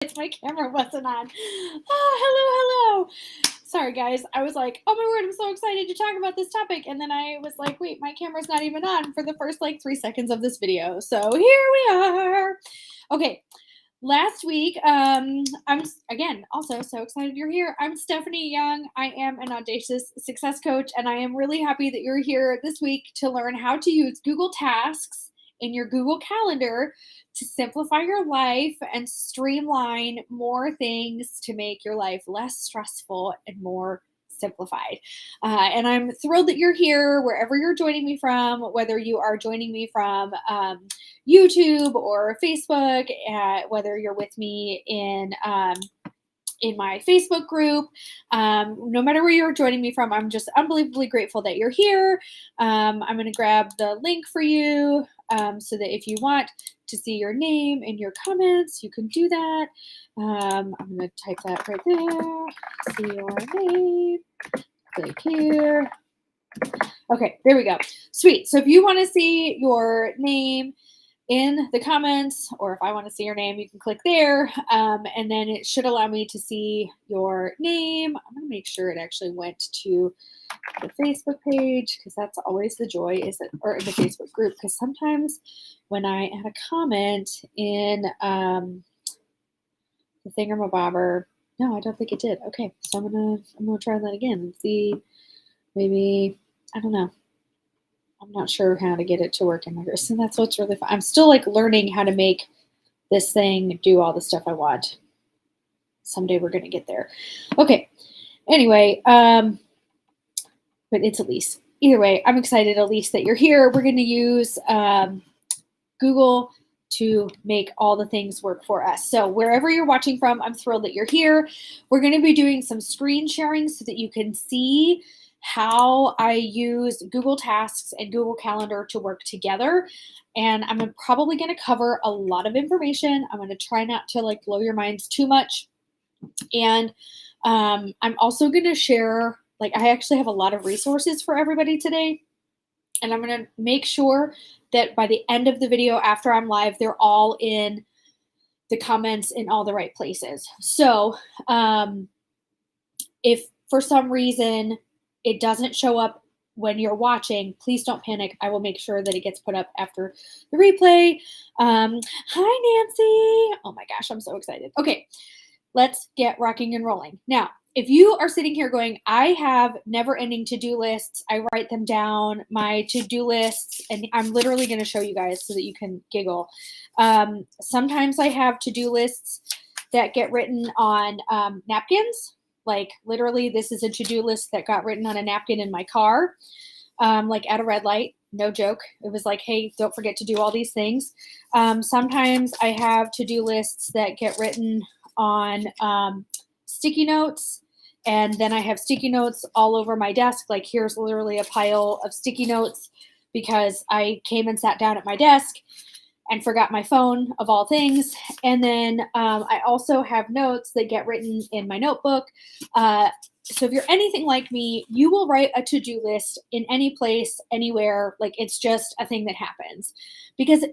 My camera wasn't on. Oh, hello. Sorry, guys. I was like, oh my word, I'm so excited to talk about this topic. And then I was like, wait, my camera's not even on for the first like 3 seconds of this video. So here we are. Okay. Last week, I'm again also so excited you're here. I'm Stephanie Young. I am an audacious success coach, and I am really happy that you're here this week to learn how to use Google Tasks in your Google Calendar to simplify your life and streamline more things to make your life less stressful and more simplified. And I'm thrilled that you're here wherever you're joining me from, whether you are joining me from YouTube or Facebook, whether you're with me in my Facebook group. No matter where you're joining me from, I'm just unbelievably grateful that you're here. I'm going to grab the link for you so that if you want to see your name in your comments, you can do that. I'm going to type that right there. See your name. Click here. Okay, there we go. Sweet. So if you want to see your name in the comments, or if I want to see your name, you can click there, and then it should allow me to see your name. I'm going to make sure it actually went to the Facebook page, because that's always the joy, or the Facebook group, because sometimes when I add a comment in the thingamabobber, no, I don't think it did. Okay, so I'm gonna try that again and see, maybe, I don't know. I'm not sure how to get it to work in my wrist, and that's what's really fun. I'm still like learning how to make this thing do all the stuff I want. Someday we're gonna get there. Okay. Anyway, but it's Elise. Either way, I'm excited, Elise, that you're here. We're gonna use Google to make all the things work for us. So wherever you're watching from, I'm thrilled that you're here. We're gonna be doing some screen sharing so that you can see how I use Google Tasks and Google Calendar to work together. And I'm probably going to cover a lot of information. I'm going to try not to like blow your minds too much. And I'm also going to share, like, I actually have a lot of resources for everybody today. And I'm going to make sure that by the end of the video, after I'm live, they're all in the comments in all the right places. So if for some reason it doesn't show up when you're watching, please don't panic. I will make sure that it gets put up after the replay. Hi, Nancy. Oh my gosh, I'm so excited. Okay, let's get rocking and rolling. Now, if you are sitting here going, I have never-ending to-do lists, I write them down, my to-do lists, and I'm literally going to show you guys so that you can giggle. Sometimes I have to-do lists that get written on napkins. Like literally, this is a to-do list that got written on a napkin in my car, like at a red light. No joke. It was like, hey, don't forget to do all these things. Sometimes I have to-do lists that get written on sticky notes, and then I have sticky notes all over my desk. Like here's literally a pile of sticky notes because I came and sat down at my desk and forgot my phone, of all things. And then I also have notes that get written in my notebook. So if you're anything like me, you will write a to-do list in any place, anywhere. Like it's just a thing that happens. Because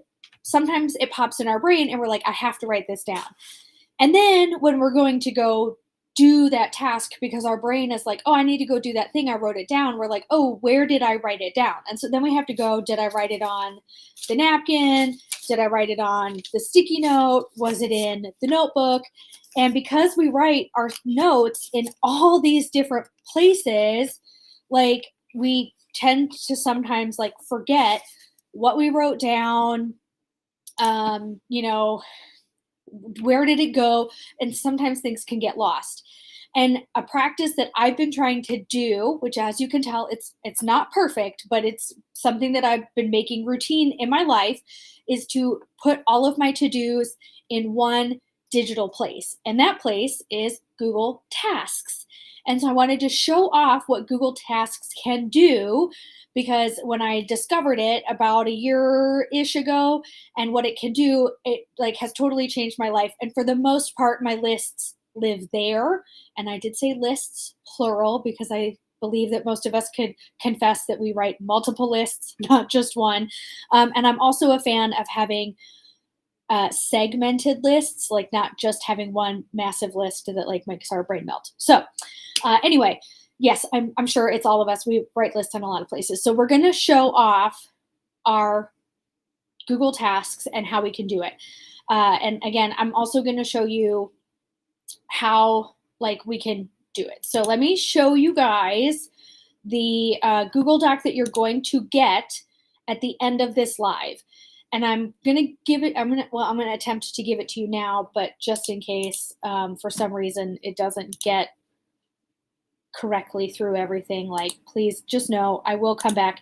sometimes it pops in our brain and we're like, I have to write this down. And then when we're going to go do that task, because our brain is like, oh, I need to go do that thing, I wrote it down. We're like, oh, where did I write it down? And so then we have to go, did I write it on the napkin? Did I write it on the sticky note? Was it in the notebook? And because we write our notes in all these different places, like we tend to sometimes like forget what we wrote down, where did it go? And sometimes things can get lost. And a practice that I've been trying to do, which as you can tell, it's not perfect, but it's something that I've been making routine in my life, is to put all of my to-dos in one digital place. And that place is Google Tasks. And so I wanted to show off what Google Tasks can do, because when I discovered it about a year-ish ago and what it can do, it like has totally changed my life. And for the most part, my lists live there. And I did say lists, plural, because I believe that most of us could confess that we write multiple lists, not just one. And I'm also a fan of having segmented lists, like not just having one massive list that like makes our brain melt. So anyway, yes, I'm sure it's all of us. We write lists in a lot of places. So we're going to show off our Google Tasks and how we can do it. And again, I'm also going to show you how like we can do it. So let me show you guys the Google Doc that you're going to get at the end of this live. And I'm going to give it, I'm going to attempt to give it to you now, but just in case for some reason it doesn't get correctly through everything, like please just know I will come back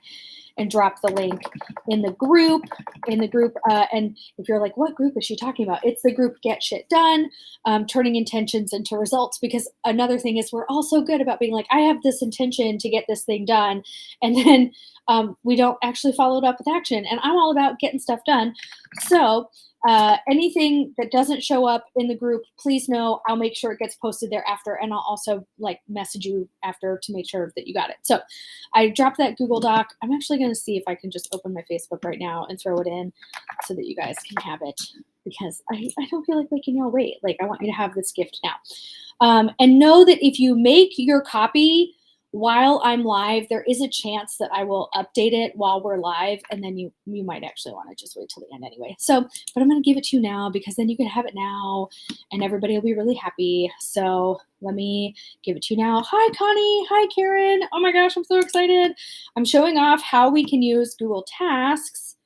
and drop the link in the group, and if you're like, what group is she talking about? It's the group Get Shit Done, turning intentions into results, because another thing is we're all so good about being like, I have this intention to get this thing done, and then we don't actually follow it up with action, and I'm all about getting stuff done. So anything that doesn't show up in the group, please know I'll make sure it gets posted there after, and I'll also like message you after to make sure that you got it. So I dropped that Google Doc. I'm actually going to see if I can just open my Facebook right now and throw it in so that you guys can have it, because I don't feel like making y'all wait. Like, I want you to have this gift now. And know that if you make your copy while I'm live, there is a chance that I will update it while we're live, and then you might actually want to just wait till the end anyway. So, but I'm going to give it to you now, because then you can have it now and everybody will be really happy. So let me give it to you now. Hi, Connie. Hi, Karen. Oh my gosh, I'm so excited. I'm showing off how we can use Google Tasks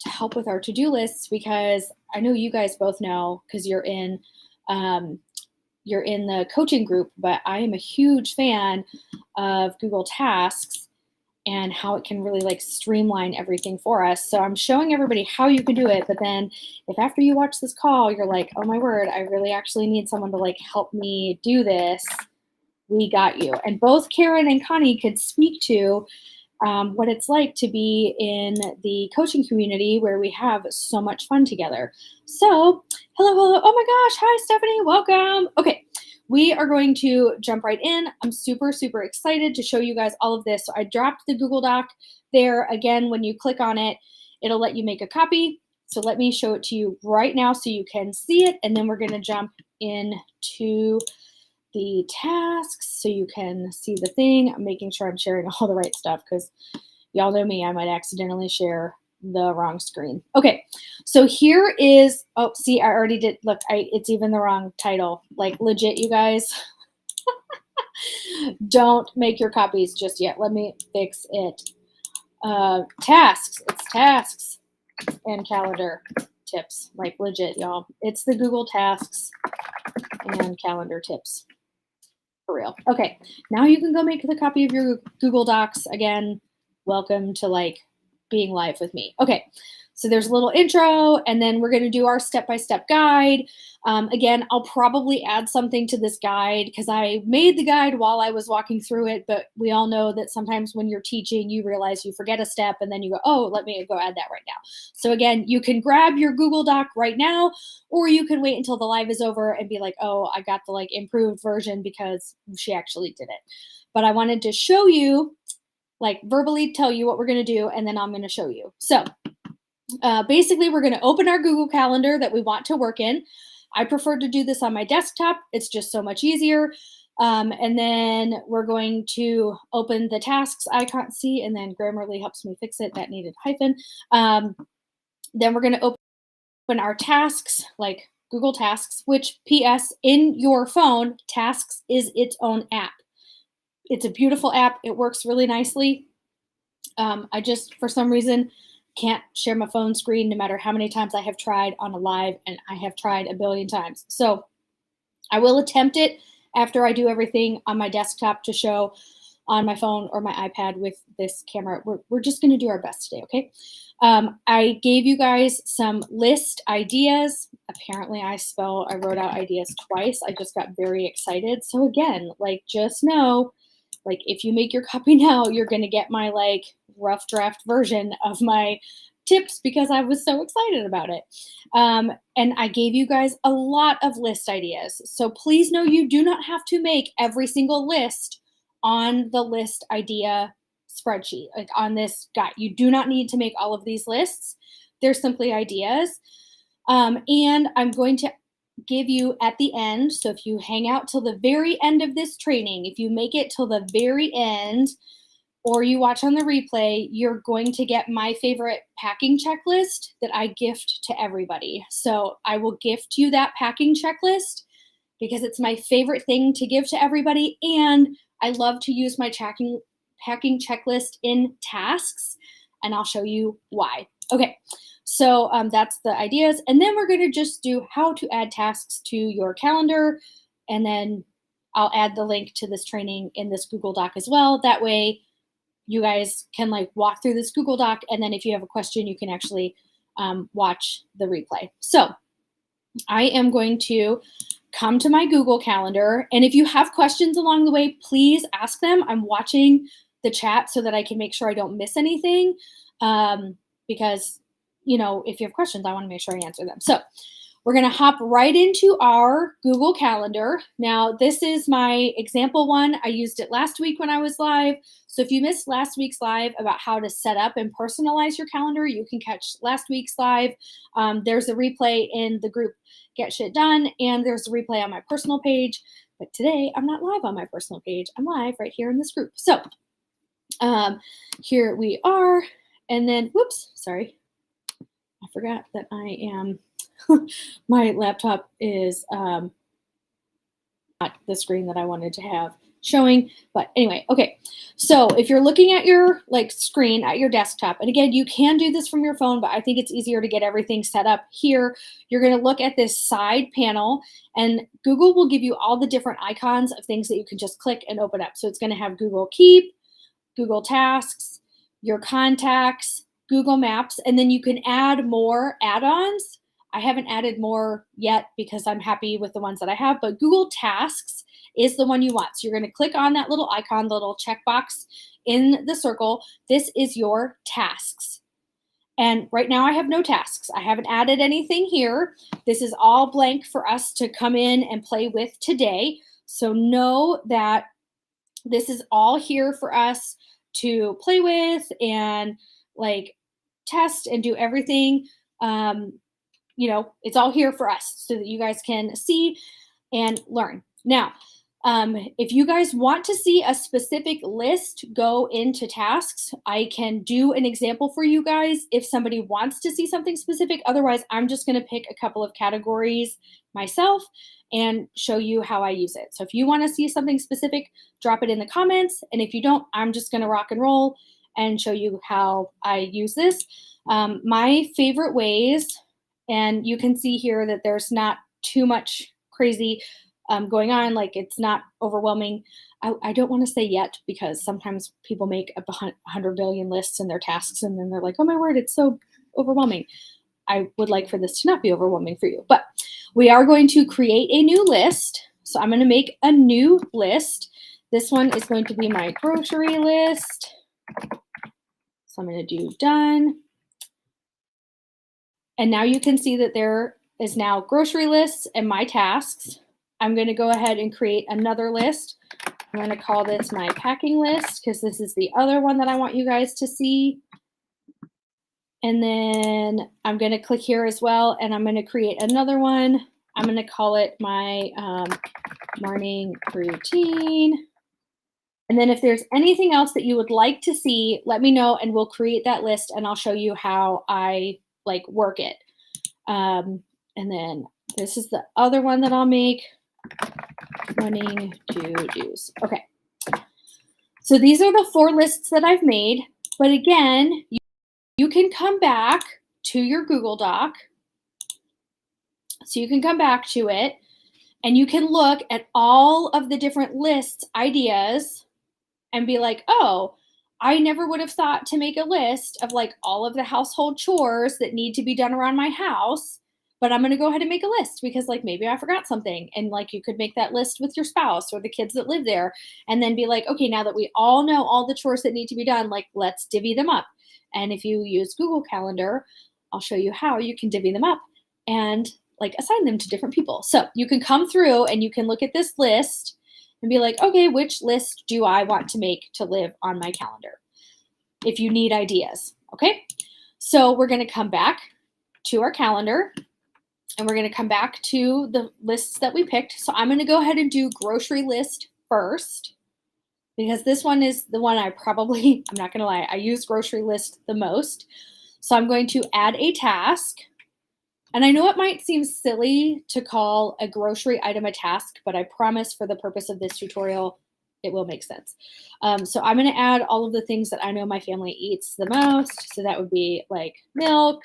to help with our to-do lists, because I know you guys both know, because you're in the coaching group, but I am a huge fan of Google Tasks and how it can really like streamline everything for us. So I'm showing everybody how you can do it. But then if after you watch this call, you're like, oh my word, I really actually need someone to like help me do this, we got you. And both Karen and Connie could speak to what it's like to be in the coaching community where we have so much fun together. So hello. Oh my gosh. Hi, Stephanie. Welcome. Okay. We are going to jump right in. I'm super, super excited to show you guys all of this. So I dropped the Google Doc there. Again, when you click on it, it'll let you make a copy. So let me show it to you right now so you can see it. And then we're going to jump into the tasks so you can see the thing. I'm making sure I'm sharing all the right stuff, because y'all know me, I might accidentally share the wrong screen. Okay, so here is, oh, see, I already did, look, it's even the wrong title. Like legit, you guys, don't make your copies just yet. Let me fix it. Tasks, it's tasks and calendar tips, like legit, y'all. It's the Google Tasks and calendar tips. For real. Okay, now you can go make the copy of your Google Docs. Again, welcome to like being live with me. Okay, so there's a little intro, and then we're going to do our step-by-step guide. Again, I'll probably add something to this guide, because I made the guide while I was walking through it, but we all know that sometimes when you're teaching, you realize you forget a step, and then you go, oh, let me go add that right now. So again, you can grab your Google Doc right now, or you can wait until the live is over and be like, oh, I got the like improved version because she actually did it. But I wanted to show you, like verbally tell you what we're going to do, and then I'm going to show you. So basically, we're going to open our Google Calendar that we want to work in. I prefer to do this on my desktop. It's just so much easier. And then we're going to open the tasks icon, see, and then Grammarly helps me fix it. That needed hyphen. Then we're going to open our tasks, like Google Tasks, which PS, in your phone, Tasks is its own app. It's a beautiful app. It works really nicely. I just, for some reason, can't share my phone screen no matter how many times I have tried on a live, and I have tried a billion times. So I will attempt it after I do everything on my desktop to show on my phone or my iPad with this camera. We're just going to do our best today, okay? I gave you guys some list ideas. Apparently I wrote out ideas twice. I just got very excited. So again, like just know, like if you make your copy now, you're going to get my like rough draft version of my tips, because I was so excited about it. And I gave you guys a lot of list ideas. So please know you do not have to make every single list on the list idea spreadsheet, like on this guide. You do not need to make all of these lists. They're simply ideas. And I'm going to give you at the end, so if you hang out till the very end of this training, if you make it till the very end, or you watch on the replay, you're going to get my favorite packing checklist that I gift to everybody. So I will gift you that packing checklist because it's my favorite thing to give to everybody. And I love to use my packing checklist in tasks, and I'll show you why. Okay, so that's the ideas. And then we're gonna just do how to add tasks to your calendar. And then I'll add the link to this training in this Google Doc as well. That way you guys can like walk through this Google Doc, and then if you have a question, you can actually watch the replay. So I am going to come to my Google Calendar, and if you have questions along the way, please ask them. I'm watching the chat so that I can make sure I don't miss anything, because, you know, if you have questions, I want to make sure I answer them. So we're going to hop right into our Google Calendar. Now, this is my example one. I used it last week when I was live. So if you missed last week's live about how to set up and personalize your calendar, you can catch last week's live. There's a replay in the group Get Shit Done, and there's a replay on my personal page. But today, I'm not live on my personal page. I'm live right here in this group. So here we are. And then, whoops, sorry. I forgot that I am... my laptop is not the screen that I wanted to have showing, but anyway, okay. So if you're looking at your like screen at your desktop, and again, you can do this from your phone, but I think it's easier to get everything set up here. You're going to look at this side panel, and Google will give you all the different icons of things that you can just click and open up. So it's going to have Google Keep, Google Tasks, your contacts, Google Maps, and then you can add more add-ons. I haven't added more yet because I'm happy with the ones that I have, but Google Tasks is the one you want. So you're going to click on that little icon, the little checkbox in the circle. This is your tasks. And right now I have no tasks. I haven't added anything here. This is all blank for us to come in and play with today. So know that this is all here for us to play with and like test and do everything. You know, it's all here for us so that you guys can see and learn. Now, if you guys want to see a specific list go into tasks, I can do an example for you guys if somebody wants to see something specific. Otherwise, I'm just going to pick a couple of categories myself and show you how I use it. So if you want to see something specific, drop it in the comments. And if you don't, I'm just going to rock and roll and show you how I use this. My favorite ways, and you can see here that there's not too much crazy going on, like it's not overwhelming. I don't want to say yet because sometimes people make 100 billion lists in their tasks and then they're like, oh my word, it's so overwhelming. I would like for this to not be overwhelming for you, but we are going to create a new list. So I'm going to make a new list. This one is going to be my grocery list. So I'm going to do done. And now you can see that there is now grocery lists and my tasks. I'm going to go ahead and create another list. I'm going to call this my packing list because this is the other one that I want you guys to see. And then I'm going to click here as well, and I'm going to create another one. I'm going to call it my morning routine. And then if there's anything else that you would like to see, let me know and we'll create that list and I'll show you how I like work it. And then this is the other one that I'll make. Morning to-dos. Okay. So these are the 4 lists that I've made. But again, you can come back to your Google Doc. So you can come back to it and you can look at all of the different lists, ideas, and be like, oh, I never would have thought to make a list of like all of the household chores that need to be done around my house, but I'm going to go ahead and make a list because like maybe I forgot something. And like you could make that list with your spouse or the kids that live there and then be like, okay, now that we all know all the chores that need to be done, like let's divvy them up. And if you use Google Calendar, I'll show you how you can divvy them up and like assign them to different people. So you can come through and you can look at this list and be like, okay, which list do I want to make to live on my calendar? If you need ideas, okay? So we're gonna come back to our calendar and we're going to come back to the lists that we picked. So I'm going to go ahead and do grocery list first, because this one is the one I'm not going to lie, I use grocery list the most. So I'm going to add a task. And I know it might seem silly to call a grocery item a task, but I promise for the purpose of this tutorial, it will make sense. So I'm going to add all of the things that I know my family eats the most. So that would be like milk.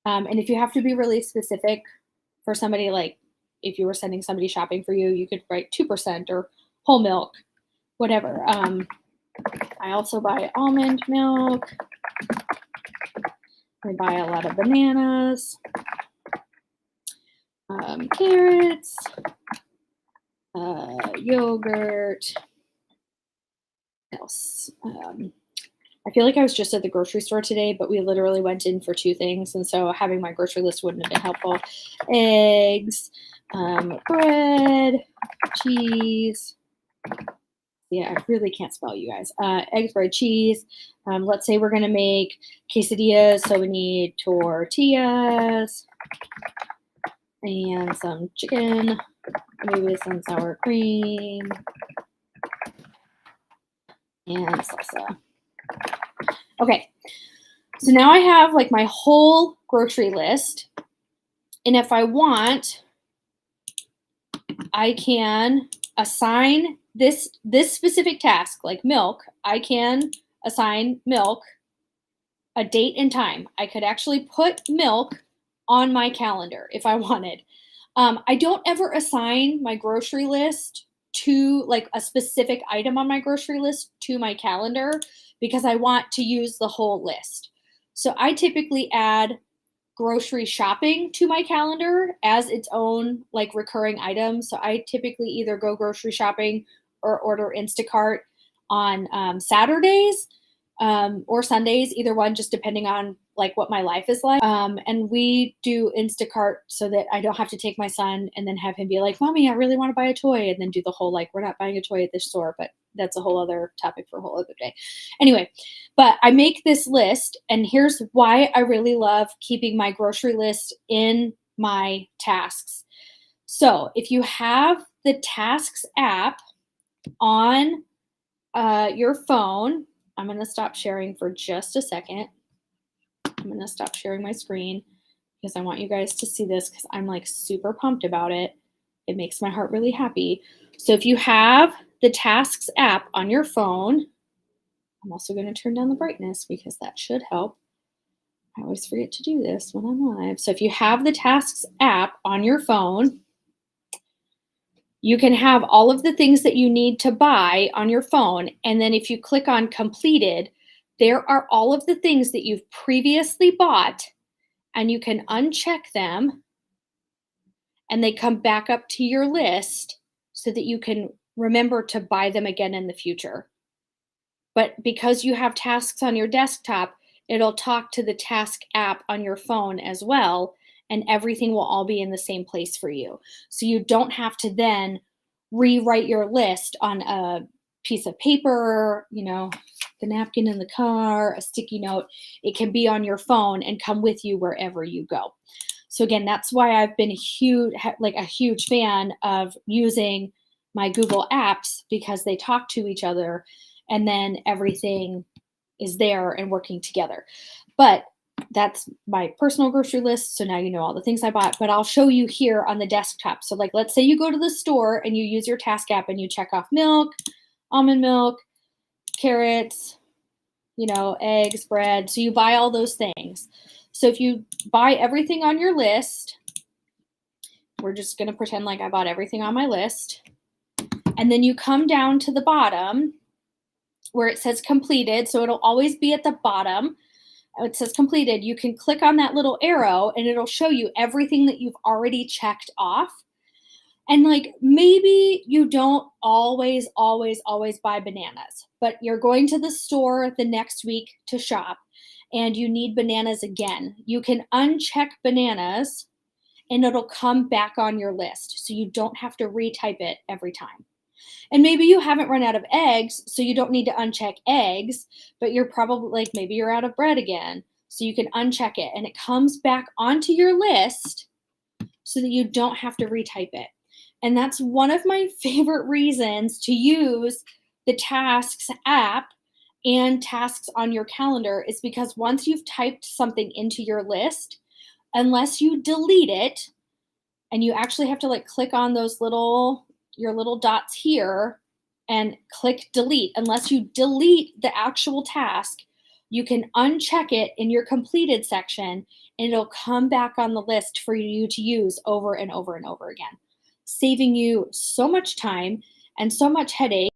And if you have to be really specific for somebody, like if you were sending somebody shopping for you, you could write 2% or whole milk, whatever. I also buy almond milk. I buy a lot of bananas, carrots, yogurt. What else? I feel like I was just at the grocery store today, but we literally went in for 2 things, and so having my grocery list wouldn't have been helpful. Eggs, bread, cheese. Yeah, I really can't spell, you guys. Eggs, bread, cheese. Let's say we're going to make quesadillas, so we need tortillas and some chicken, maybe some sour cream and salsa. Okay, so now I have like my whole grocery list, and if I want, I can assign this specific task, like milk. I can assign milk a date and time. I could actually put milk on my calendar if I wanted. I don't ever assign my grocery list to like a specific item on my grocery list to my calendar, because I want to use the whole list. So I typically add grocery shopping to my calendar as its own like recurring item. So I typically either go grocery shopping or order Instacart on Saturdays or Sundays, either one, just depending on like what my life is like. And we do Instacart so that I don't have to take my son and then have him be like, Mommy, I really want to buy a toy, and then do the whole like, we're not buying a toy at this store, but that's a whole other topic for a whole other day. Anyway, but I make this list, and here's why I really love keeping my grocery list in my tasks. So if you have the Tasks app on your phone, I'm going to stop sharing for just a second. I'm going to stop sharing my screen because I want you guys to see this, because I'm like super pumped about it. It makes my heart really happy. So if you have the Tasks app on your phone, I'm also going to turn down the brightness because that should help. I always forget to do this when I'm live. So if you have the Tasks app on your phone, you can have all of the things that you need to buy on your phone. And then if you click on completed, there are all of the things that you've previously bought, and you can uncheck them and they come back up to your list so that you can remember to buy them again in the future. But because you have tasks on your desktop, it'll talk to the task app on your phone as well, and everything will all be in the same place for you. So you don't have to then rewrite your list on a piece of paper, you know, the napkin in the car, a sticky note. It can be on your phone and come with you wherever you go. So again, that's why I've been a huge fan of using my Google apps, because they talk to each other and then everything is there and working together. But that's my personal grocery list. So now you know all the things I bought, but I'll show you here on the desktop. So like, let's say you go to the store and you use your task app and you check off milk, almond milk, carrots, you know, eggs, bread. So you buy all those things. So if you buy everything on your list, we're just going to pretend like I bought everything on my list. And then you come down to the bottom where it says completed. So it'll always be at the bottom. It says completed. You can click on that little arrow and it'll show you everything that you've already checked off. And like, maybe you don't always buy bananas, but you're going to the store the next week to shop and you need bananas again. You can uncheck bananas and it'll come back on your list. So you don't have to retype it every time. And maybe you haven't run out of eggs, so you don't need to uncheck eggs, but you're probably like, maybe you're out of bread again. So you can uncheck it and it comes back onto your list so that you don't have to retype it. And that's one of my favorite reasons to use the Tasks app and tasks on your calendar is because once you've typed something into your list, unless you delete it, and you actually have to like click on those your little dots here and click delete. Unless you delete the actual task, you can uncheck it in your completed section and it'll come back on the list for you to use over and over and over again, saving you so much time and so much headache.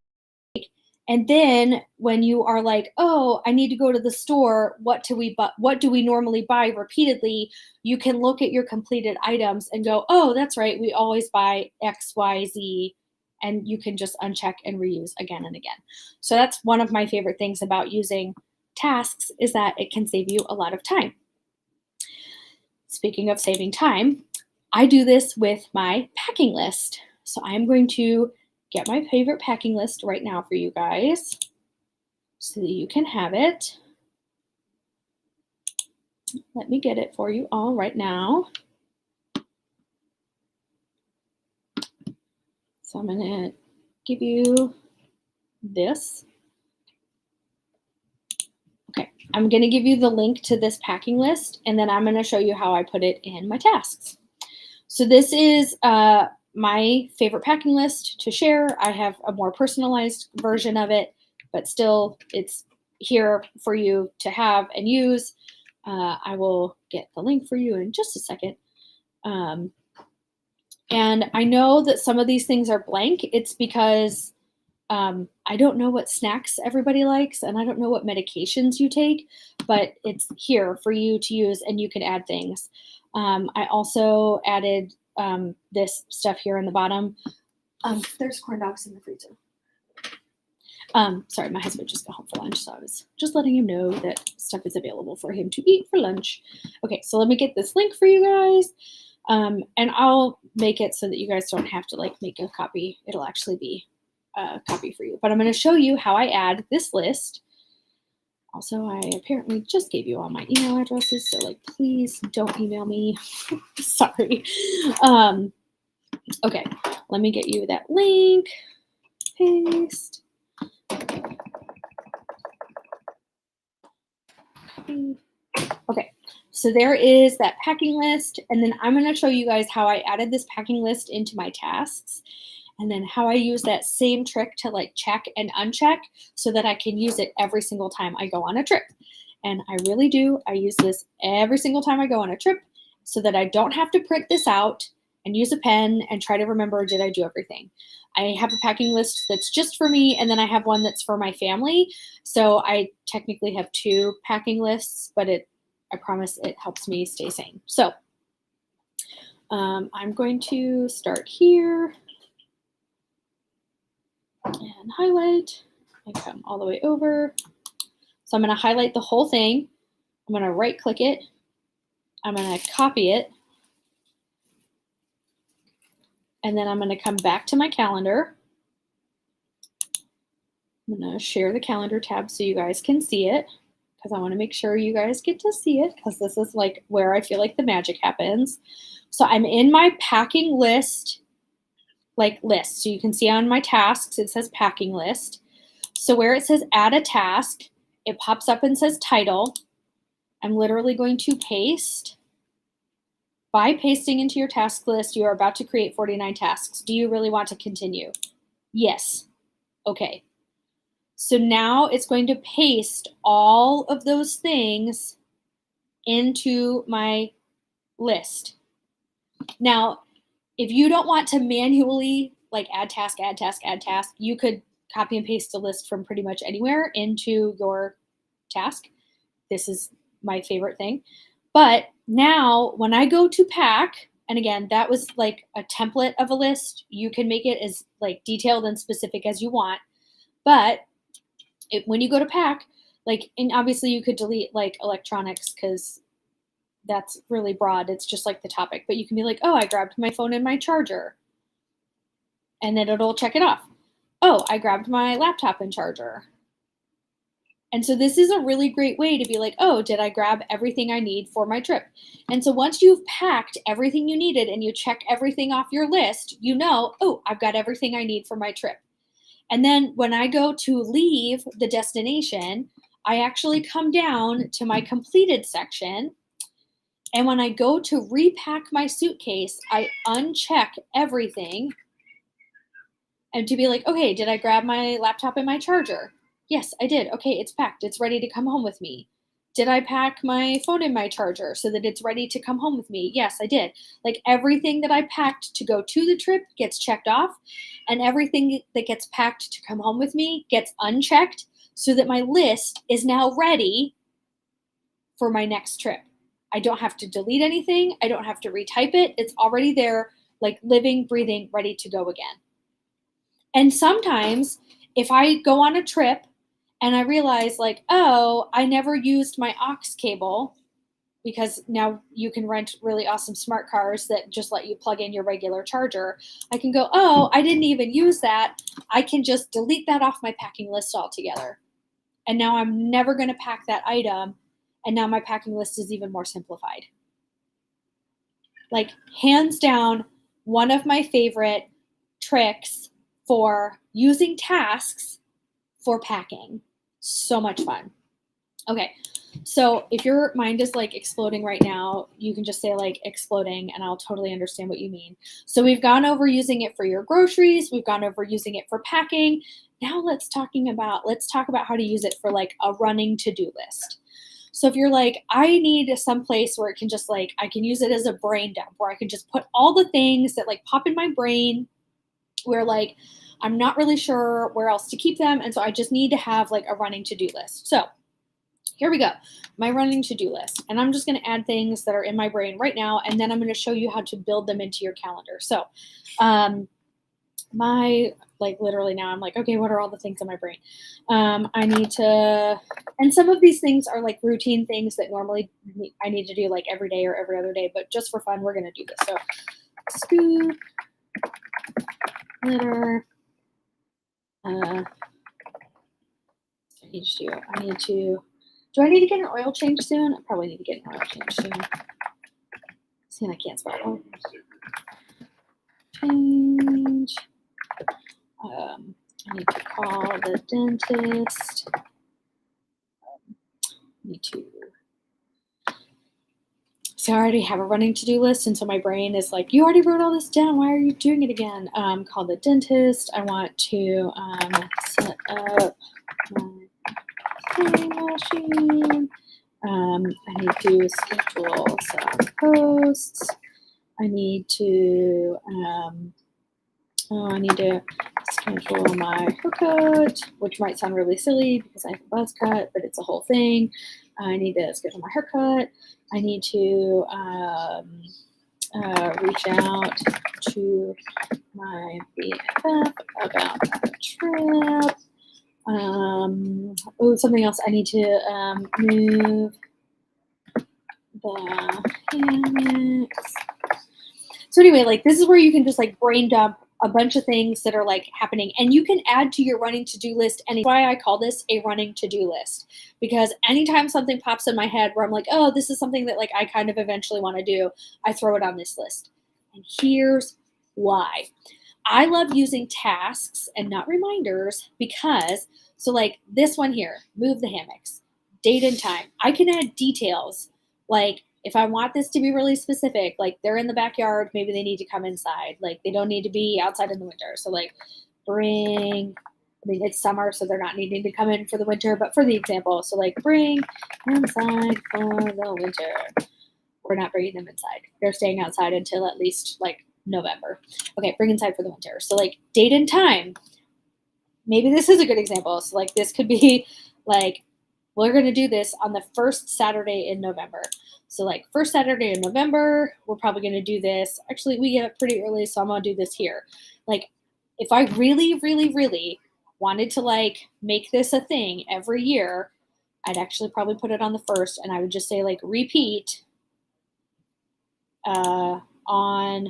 And then when you are like, oh, I need to go to the store, what do we normally buy repeatedly? You can look at your completed items and go, oh, that's right, we always buy X, Y, Z, and you can just uncheck and reuse again and again. So that's one of my favorite things about using tasks is that it can save you a lot of time. Speaking of saving time, I do this with my packing list. So I'm going to get my favorite packing list right now for you guys so that you can have it. Let me get it for you all right now. So I'm going to give you this. Okay, I'm going to give you the link to this packing list, and then I'm going to show you how I put it in my tasks. So this is my favorite packing list to share. I have a more personalized version of it, but still it's here for you to have and use. I will get the link for you in just a second. And I know that some of these things are blank. It's because I don't know what snacks everybody likes, and I don't know what medications you take, but it's here for you to use, and you can add things. I also added this stuff here in the bottom. There's corn dogs in the freezer. Sorry, my husband just got home for lunch, so I was just letting him know that stuff is available for him to eat for lunch. Okay, so let me get this link for you guys, and I'll make it so that you guys don't have to like make a copy. It'll actually be a copy for you. But I'm going to show you how I add this list. Also, I apparently just gave you all my email addresses, so like please don't email me. Sorry. Okay, let me get you that link. Paste. Okay, so there is that packing list, and then I'm going to show you guys how I added this packing list into my tasks, and then how I use that same trick to like check and uncheck so that I can use it every single time I go on a trip. And I really do. I use this every single time I go on a trip so that I don't have to print this out and use a pen and try to remember, did I do everything? I have a packing list that's just for me, and then I have one that's for my family. So I technically have two packing lists, but I promise it helps me stay sane. So I'm going to start here and highlight and come all the way over. So I'm going to highlight the whole thing. I'm going to right click it. I'm going to copy it. And then I'm going to come back to my calendar. I'm going to share the calendar tab so you guys can see it, because I want to make sure you guys get to see it, because this is like where I feel like the magic happens. So I'm in my packing list, list. So you can see on my tasks, it says packing list. So where it says add a task, it pops up and says title. I'm literally going to paste. By pasting into your task list, you are about to create 49 tasks. Do you really want to continue? Yes. Okay. So now it's going to paste all of those things into my list. Now, if you don't want to manually like add task, you could copy and paste a list from pretty much anywhere into your task. This is my favorite thing. But now when I go to pack, and again, that was like a template of a list. You can make it as like detailed and specific as you want. But when you go to pack, and obviously you could delete like electronics because that's really broad. It's just like the topic. But you can be like, oh, I grabbed my phone and my charger. And then it'll check it off. Oh, I grabbed my laptop and charger. And so this is a really great way to be like, oh, did I grab everything I need for my trip? And so once you've packed everything you needed and you check everything off your list, you know, oh, I've got everything I need for my trip. And then when I go to leave the destination, I actually come down to my completed section. And when I go to repack my suitcase, I uncheck everything and to be like, okay, did I grab my laptop and my charger? Yes, I did. Okay, it's packed. It's ready to come home with me. Did I pack my phone and my charger so that it's ready to come home with me? Yes, I did. Like everything that I packed to go to the trip gets checked off, and everything that gets packed to come home with me gets unchecked so that my list is now ready for my next trip. I don't have to delete anything. I don't have to retype it. It's already there, like living, breathing, ready to go again. And sometimes if I go on a trip and I realize, like, oh, I never used my aux cable, because now you can rent really awesome smart cars that just let you plug in your regular charger. I can go, oh, I didn't even use that. I can just delete that off my packing list altogether. And now I'm never going to pack that item. And now my packing list is even more simplified. Like, hands down, one of my favorite tricks for using tasks for packing. So much fun. Okay, so if your mind is like exploding right now, you can just say like exploding and I'll totally understand what you mean. So we've gone over using it for your groceries, we've gone over using it for packing. Now let's talk about how to use it for like a running to-do list. So if you're like, I need some place where it can just like, I can use it as a brain dump, where I can just put all the things that like pop in my brain, where like I'm not really sure where else to keep them. And so I just need to have like a running to-do list. So here we go, my running to-do list. And I'm just going to add things that are in my brain right now. And then I'm going to show you how to build them into your calendar. So my, like literally now I'm like, okay, what are all the things in my brain? I need to, and some of these things are like routine things that normally I need to do like every day or every other day, but just for fun, we're going to do this. So scoop, glitter, I need to, do I need to get an oil change soon? I probably need to get an oil change soon. See, I can't spell oil change. I need to call the dentist. Need to. So I already have a running to-do list, and so my brain is like, you already wrote all this down. Why are you doing it again? Call the dentist. I want to set up my machine. I need to schedule some posts. I need to schedule my haircut, which might sound really silly because I have a buzz cut, but it's a whole thing. I need to schedule my haircut. I need to reach out to my BFF about a trip. Something else. I need to move the hammocks. So anyway, like this is where you can just like brain dump a bunch of things that are like happening, and you can add to your running to-do list. And why I call this a running to-do list, because anytime something pops in my head where I'm like, oh, this is something that like I kind of eventually want to do, I throw it on this list. And here's why. I love using tasks and not reminders, because so like this one here, move the hammocks, date and time. I can add details, like if I want this to be really specific, like they're in the backyard, maybe they need to come inside. Like they don't need to be outside in the winter. So like it's summer, so they're not needing to come in for the winter, but for the example, so like bring inside for the winter. We're not bringing them inside. They're staying outside until at least like November. Okay, bring inside for the winter. So like date and time. Maybe this is a good example. So like this could be like, we're going to do this on the first Saturday in November. So like first Saturday in November, we're probably going to do this. Actually, we get up pretty early, so I'm going to do this here. Like if I really, really, really wanted to like make this a thing every year, I'd actually probably put it on the first, and I would just say like repeat on,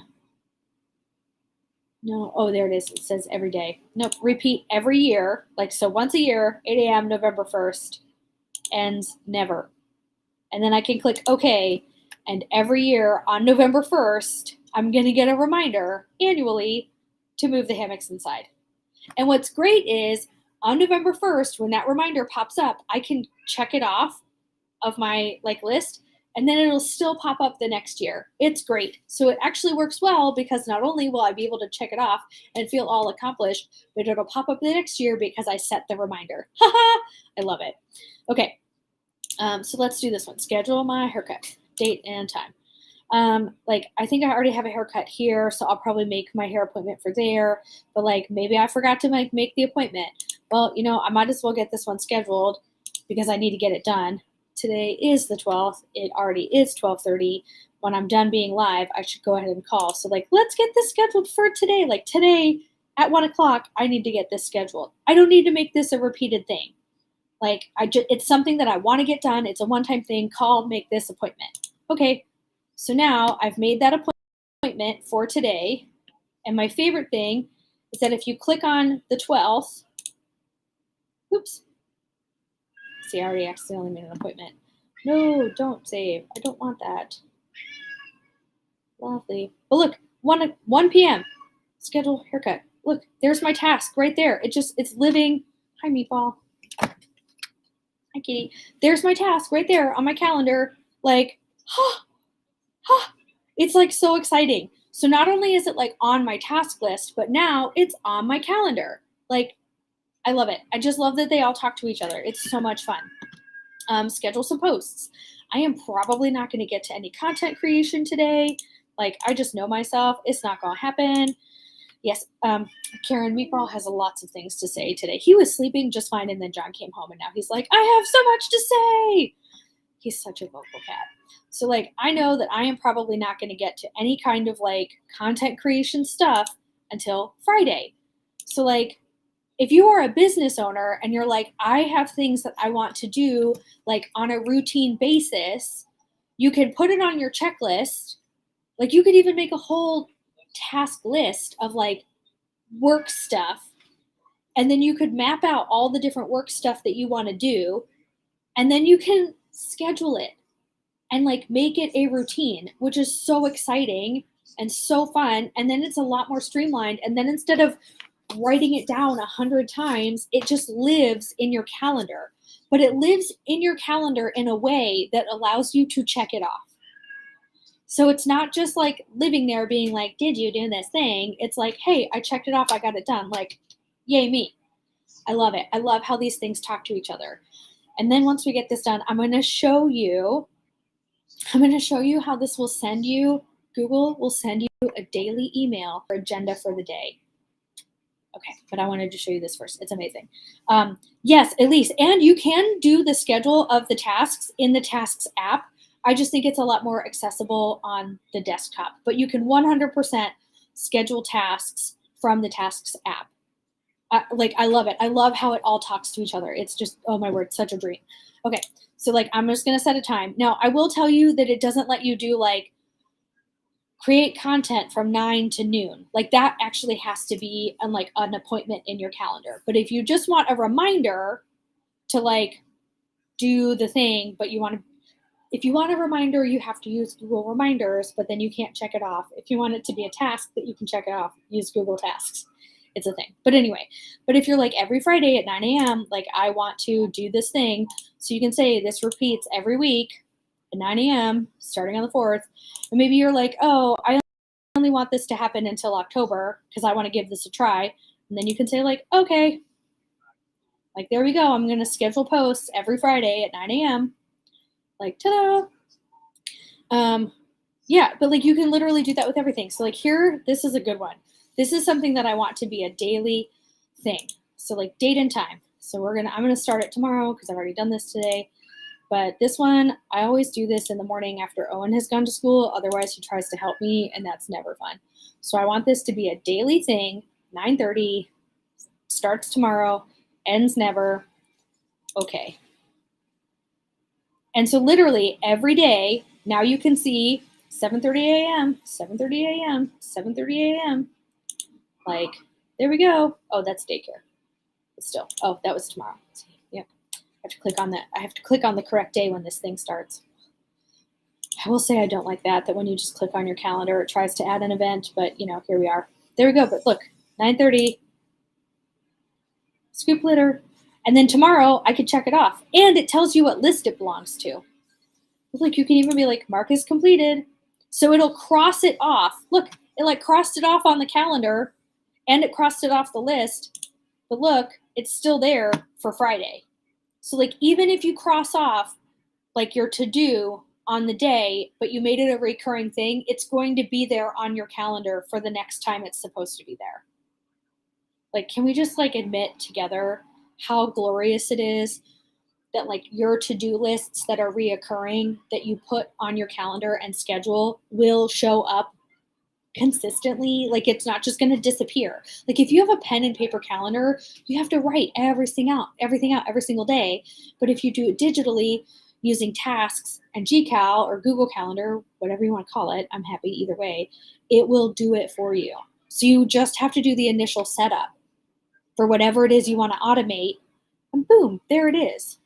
no, oh, there it is. It says every day. Nope, repeat every year. Like, so once a year, 8 a.m., November 1st. ends never. And then I can click OK. And every year on November 1st, I'm going to get a reminder annually to move the hammocks inside. And what's great is on November 1st, when that reminder pops up, I can check it off of my list, and then it'll still pop up the next year. It's great. So it actually works well because not only will I be able to check it off and feel all accomplished, but it'll pop up the next year because I set the reminder. Haha, I love it. Okay, so let's do this one. Schedule my haircut, date and time. I think I already have a haircut here, so I'll probably make my hair appointment for there, but maybe I forgot to make the appointment. Well, I might as well get this one scheduled because I need to get it done. Today is the 12th. It already is 12:30. When I'm done being live, I should go ahead and call. So let's get this scheduled for today. Today at 1:00, I need to get this scheduled. I don't need to make this a repeated thing. It's something that I want to get done. It's a one-time thing. Call, make this appointment. Okay. So now I've made that appointment for today. And my favorite thing is that if you click on the 12th, oops. See, I already accidentally made an appointment. No, don't save. I don't want that. Lovely. But look, 1 p.m. Schedule haircut. Look, there's my task right there. It's living. Hi, Meatball. Hi, Kitty. There's my task right there on my calendar. It's so exciting. So not only is it on my task list, but now it's on my calendar. I love it. I just love that they all talk to each other. It's so much fun. Schedule some posts. I am probably not going to get to any content creation today. I just know myself. It's not going to happen. Yes, Karen Meatball has lots of things to say today. He was sleeping just fine, and then John came home, and now he's like, I have so much to say. He's such a vocal cat. So I know that I am probably not going to get to any kind of content creation stuff until Friday. So if you are a business owner and you're I have things that I want to do on a routine basis, you can put it on your checklist. You could even make a whole task list of work stuff, and then you could map out all the different work stuff that you want to do, and then you can schedule it and make it a routine, which is so exciting and so fun. And then it's a lot more streamlined. And then instead of writing it down 100 times, it just lives in your calendar. But it lives in your calendar in a way that allows you to check it off. So it's not just living there being did you do this thing? It's hey, I checked it off. I got it done. Yay me. I love it. I love how these things talk to each other. And then once we get this done, I'm going to show you how this will send you, Google will send you a daily email or agenda for the day. Okay, but I wanted to show you this first. It's amazing. Yes, Elise, and you can do the schedule of the tasks in the Tasks app. I just think it's a lot more accessible on the desktop, but you can 100% schedule tasks from the Tasks app. I love it. I love how it all talks to each other. It's just, oh my word, such a dream. Okay, so I'm just gonna set a time. Now I will tell you that it doesn't let you do create content from 9 to noon. That actually has to be an appointment in your calendar. But if you just want a reminder to do the thing, but if you want a reminder, you have to use Google Reminders, but then you can't check it off. If you want it to be a task that you can check it off, use Google Tasks. It's a thing. But anyway, if you're every Friday at 9 a.m., I want to do this thing, so you can say this repeats every week at 9 a.m. starting on the 4th. And maybe you're oh, I only want this to happen until October because I want to give this a try. And then you can say okay, there we go. I'm going to schedule posts every Friday at 9 a.m. Ta-da. Yeah, but you can literally do that with everything. So here, this is a good one. This is something that I want to be a daily thing. So date and time. So I'm going to start it tomorrow because I've already done this today. But this one, I always do this in the morning after Owen has gone to school. Otherwise, he tries to help me, and that's never fun. So I want this to be a daily thing, 9:30, starts tomorrow, ends never. Okay. And so literally every day, now you can see 7:30 a.m., 7:30 a.m., 7:30 a.m. There we go. Oh, that's daycare. But still. Oh, that was tomorrow. Yep. have to click on that. I have to click on the correct day when this thing starts. I will say I don't like that when you just click on your calendar, it tries to add an event, but here we are. There we go. But look, 9:30, scoop litter. And then tomorrow I could check it off. And it tells you what list it belongs to. Look, you can even be like, mark is completed. So it'll cross it off. Look, it like crossed it off on the calendar and it crossed it off the list. But look, it's still there for Friday. So like, even if you cross off like your to-do on the day, but you made it a recurring thing, it's going to be there on your calendar for the next time it's supposed to be there. Like, can we just like admit together how glorious it is that like your to-do lists that are reoccurring that you put on your calendar and schedule will show up consistently? Like, it's not just going to disappear. Like, if you have a pen and paper calendar, you have to write everything out every single day. But if you do it digitally using tasks and GCal or Google Calendar, whatever you want to call it, I'm happy either way, it will do it for you. So you just have to do the initial setup for whatever it is you want to automate, and boom, there it is.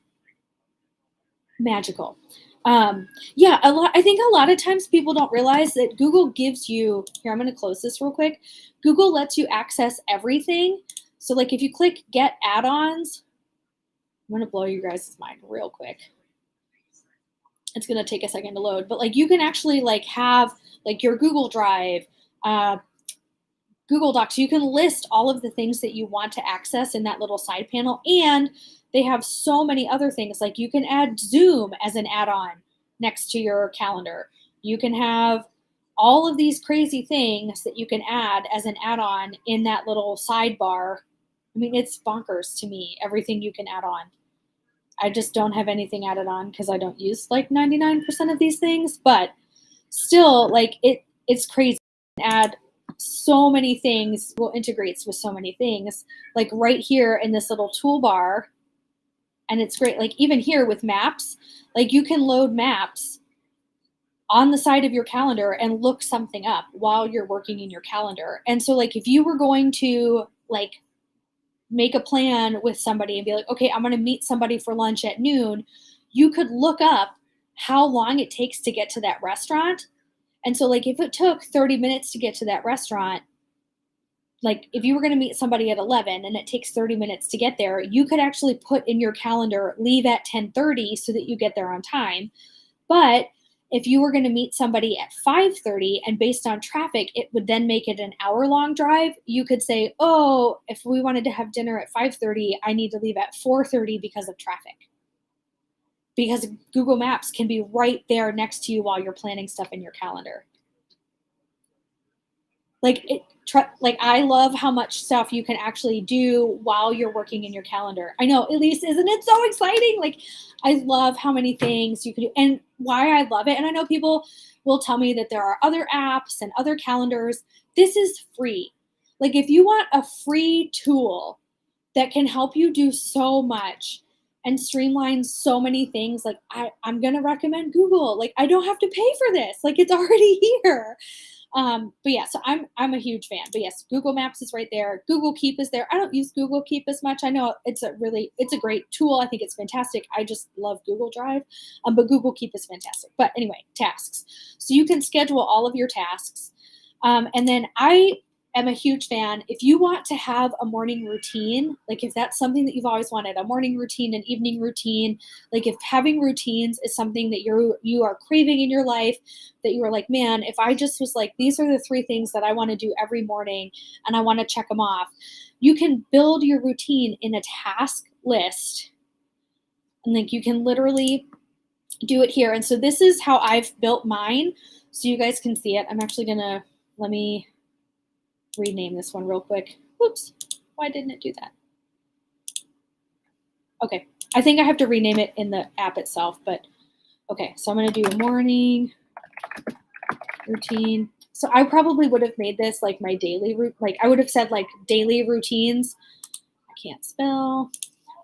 Magical. I think a lot of times people don't realize that Google gives you, here, I'm going to close this real quick. Google lets you access everything. So like if you click get add-ons, I'm going to blow you guys' mind real quick. It's going to take a second to load, but like you can actually like have like your Google Drive, Google Docs. You can list all of the things that you want to access in that little side panel. And they have so many other things. Like you can add Zoom as an add-on next to your calendar. You can have all of these crazy things that you can add as an add-on in that little sidebar. I mean, it's bonkers to me, everything you can add on. I just don't have anything added on because I don't use like 99% of these things, but still like it's crazy. You can add so many things, well, integrates with so many things, like right here in this little toolbar. And it's great. Like even here with maps, like you can load maps on the side of your calendar and look something up while you're working in your calendar. And so like if you were going to like make a plan with somebody and be like, okay, I'm going to meet somebody for lunch at noon, you could look up how long it takes to get to that restaurant. And so like if it took 30 minutes to get to that restaurant, like if you were going to meet somebody at 11 and it takes 30 minutes to get there, you could actually put in your calendar, leave at 10:30 so that you get there on time. But if you were going to meet somebody at 5:30 and based on traffic, it would then make it an hour-long drive, you could say, oh, if we wanted to have dinner at 5:30, I need to leave at 4:30 because of traffic. Because Google Maps can be right there next to you while you're planning stuff in your calendar. Like I love how much stuff you can actually do while you're working in your calendar. I know, Elise, isn't it so exciting? Like I love how many things you can do and why I love it. And I know people will tell me that there are other apps and other calendars. This is free. Like if you want a free tool that can help you do so much and streamline so many things, like I'm going to recommend Google. Like I don't have to pay for this. Like it's already here. But yeah, so I'm a huge fan. But yes, Google Maps is right there. Google Keep is there. I don't use Google Keep as much. I know it's a great tool. I think it's fantastic. I just love Google Drive. But Google Keep is fantastic. But anyway, tasks. So you can schedule all of your tasks. And then I am a huge fan. If you want to have a morning routine, like if that's something that you've always wanted, a morning routine, an evening routine, like if having routines is something that you are craving in your life, that you are like, man, if I just was like, these are the 3 things that I want to do every morning and I want to check them off, you can build your routine in a task list. And like you can literally do it here. And so this is how I've built mine. So you guys can see it. I'm actually gonna, let me rename this one real quick. Whoops, why didn't it do that? Okay, I think I have to rename it in the app itself, but okay, so I'm gonna do a morning routine. So I probably would have made this like my daily route, like I would have said like daily routines. I can't spell.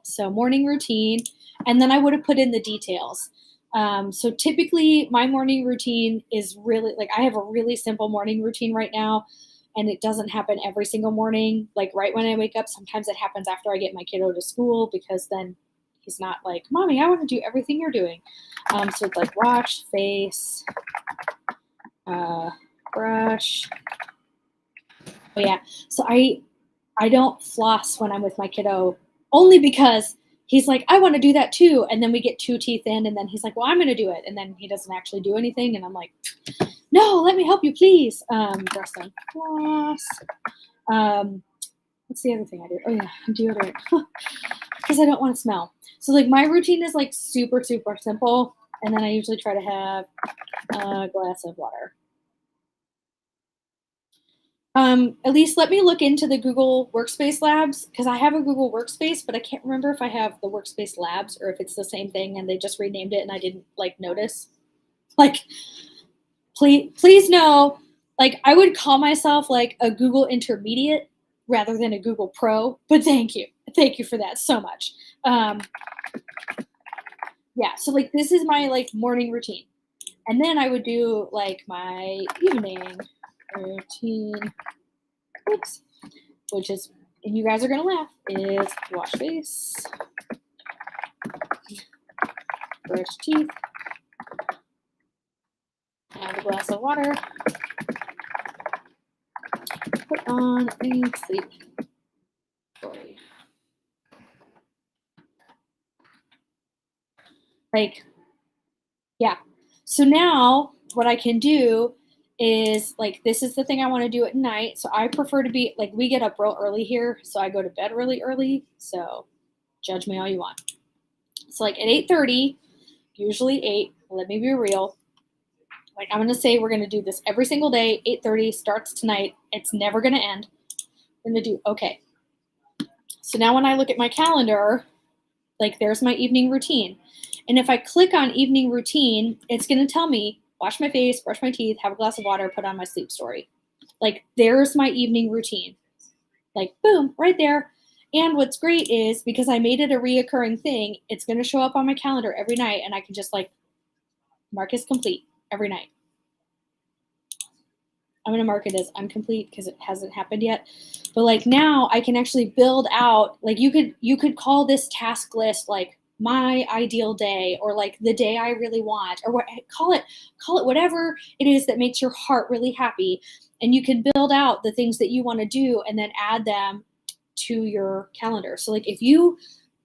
So morning routine, and then I would have put in the details. So typically my morning routine is really like, I have a really simple morning routine right now. And it doesn't happen every single morning, like right when I wake up. Sometimes it happens after I get my kiddo to school because then he's not like, Mommy, I want to do everything you're doing. So it's like wash, face, brush. Oh yeah. So I don't floss when I'm with my kiddo, only because he's like, I want to do that too. And then we get 2 teeth in, and then he's like, well, I'm going to do it. And then he doesn't actually do anything. And I'm like, no, let me help you, please. Brush and floss. What's the other thing I do? Oh yeah, deodorant. Because I don't want to smell. So like my routine is like super, super simple. And then I usually try to have a glass of water. At least let me look into the Google Workspace Labs, because I have a Google Workspace, but I can't remember if I have the Workspace Labs or if it's the same thing and they just renamed it and I didn't like notice. Like, please know, like I would call myself like a Google Intermediate rather than a Google Pro, but thank you for that so much. Yeah, so like this is my like morning routine, and then I would do like my evening routine. Oops. Which is, and you guys are gonna laugh, is wash face, brush teeth, have a glass of water, put on a sleep story. Like, yeah. So now what I can do is like, this is the thing I want to do at night. So I prefer to be like, we get up real early here. So I go to bed really early. So judge me all you want. So like at 8:30, usually 8, let me be real. Like I'm going to say we're going to do this every single day. 8:30 starts tonight. It's never going to end. We're going to do, okay. So now when I look at my calendar, like there's my evening routine. And if I click on evening routine, it's going to tell me wash my face, brush my teeth, have a glass of water, put on my sleep story. Like there's my evening routine. Like boom, right there. And what's great is because I made it a reoccurring thing, it's going to show up on my calendar every night and I can just like mark as complete every night. I'm going to mark it as incomplete because it hasn't happened yet. But like now I can actually build out, like you could call this task list like my ideal day, or like the day I really want, or what, call it whatever it is that makes your heart really happy. And you can build out the things that you want to do and then add them to your calendar. So like if you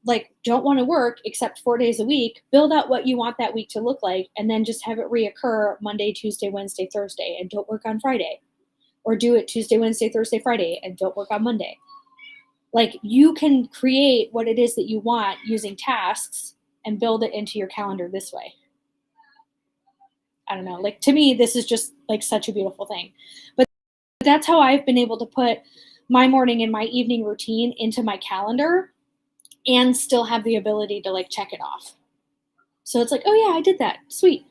like don't want to work except 4 days a week, build out what you want that week to look like, and then just have it reoccur Monday, Tuesday, Wednesday, Thursday, and don't work on Friday. Or do it Tuesday, Wednesday, Thursday, Friday, and don't work on Monday. Like you can create what it is that you want using tasks and build it into your calendar this way. I don't know. Like to me, this is just like such a beautiful thing. But that's how I've been able to put my morning and my evening routine into my calendar and still have the ability to like check it off. So it's like, oh yeah, I did that. Sweet.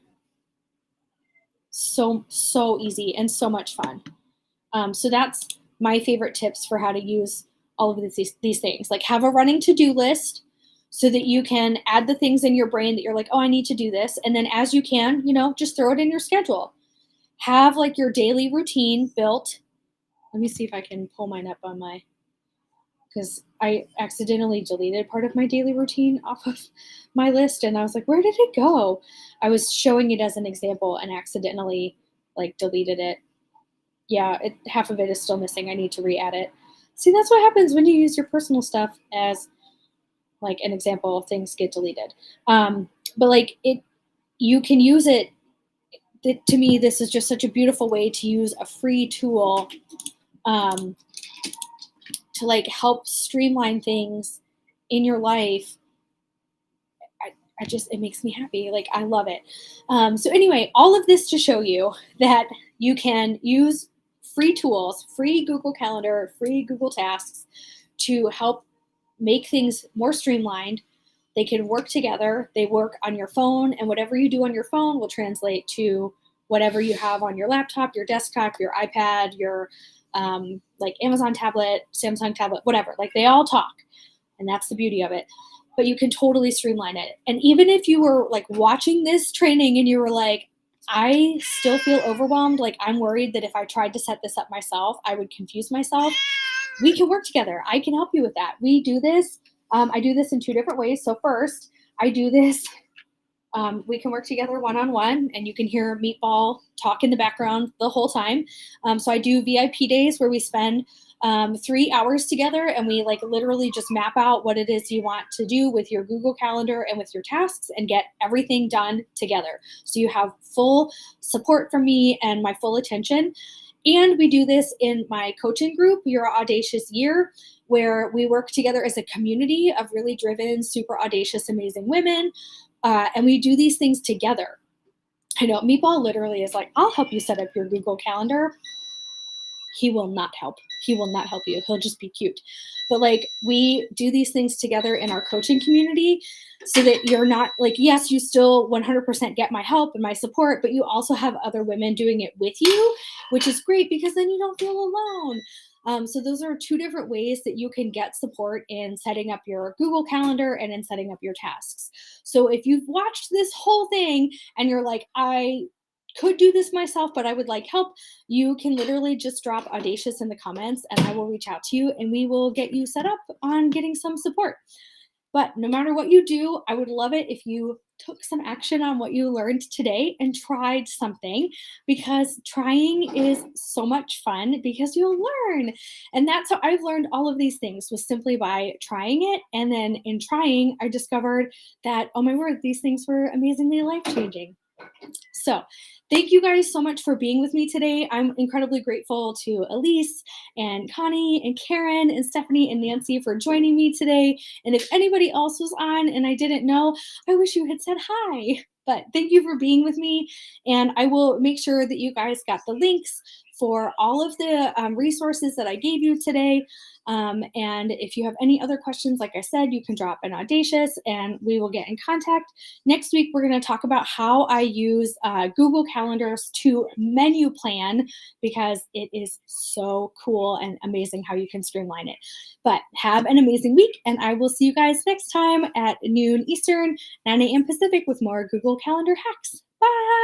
So easy and so much fun. So that's my favorite tips for how to use all of these things. Like have a running to-do list so that you can add the things in your brain that you're like, oh, I need to do this. And then as you can, just throw it in your schedule. Have like your daily routine built. Let me see if I can pull mine up on because I accidentally deleted part of my daily routine off of my list. And I was like, where did it go? I was showing it as an example and accidentally like deleted it. Yeah, half of it is still missing. I need to re-add it. See, that's what happens when you use your personal stuff as like an example. Things get deleted. But like you can use it. To me, this is just such a beautiful way to use a free tool to like help streamline things in your life. It makes me happy. Like I love it. So anyway, all of this to show you that you can use free tools, free Google Calendar, free Google Tasks to help make things more streamlined. They can work together. They work on your phone, and whatever you do on your phone will translate to whatever you have on your laptop, your desktop, your iPad, your like Amazon tablet, Samsung tablet, whatever. Like they all talk, and that's the beauty of it. But you can totally streamline it. And even if you were like watching this training and you were like, I still feel overwhelmed, like I'm worried that if I tried to set this up myself, I would confuse myself, we can work together. I can help you with that. We do this I do this in two different ways. So first, I do this. We can work together one-on-one, and you can hear Meatball talk in the background the whole time. So I do VIP days where we spend 3 hours together, and we like literally just map out what it is you want to do with your Google Calendar and with your tasks and get everything done together. So you have full support from me and my full attention. And we do this in my coaching group, Your Audacious Year, where we work together as a community of really driven, super audacious, amazing women. And we do these things together. I know Meatball literally is like, I'll help you set up your Google Calendar. He will not help. He will not help you. He'll just be cute. But like, we do these things together in our coaching community so that you're not like, yes, you still 100% get my help and my support, but you also have other women doing it with you, which is great because then you don't feel alone. So those are two different ways that you can get support in setting up your Google Calendar and in setting up your tasks. So if you've watched this whole thing and you're like, I could do this myself, but I would like help, you can literally just drop Audacious in the comments and I will reach out to you and we will get you set up on getting some support. But no matter what you do, I would love it if you took some action on what you learned today and tried something, because trying is so much fun because you'll learn. And that's how I've learned all of these things, was simply by trying it. And then in trying, I discovered that, oh my word, these things were amazingly life-changing. So thank you guys so much for being with me today. I'm incredibly grateful to Elise and Connie and Karen and Stephanie and Nancy for joining me today. And if anybody else was on and I didn't know, I wish you had said hi. But thank you for being with me. And I will make sure that you guys got the links for all of the resources that I gave you today. And if you have any other questions, like I said, you can drop an Audacious and we will get in contact. Next week, we're going to talk about how I use Google Calendars to menu plan, because it is so cool and amazing how you can streamline it. But have an amazing week, and I will see you guys next time at noon Eastern, 9 a.m. Pacific with more Google Calendar hacks. Bye.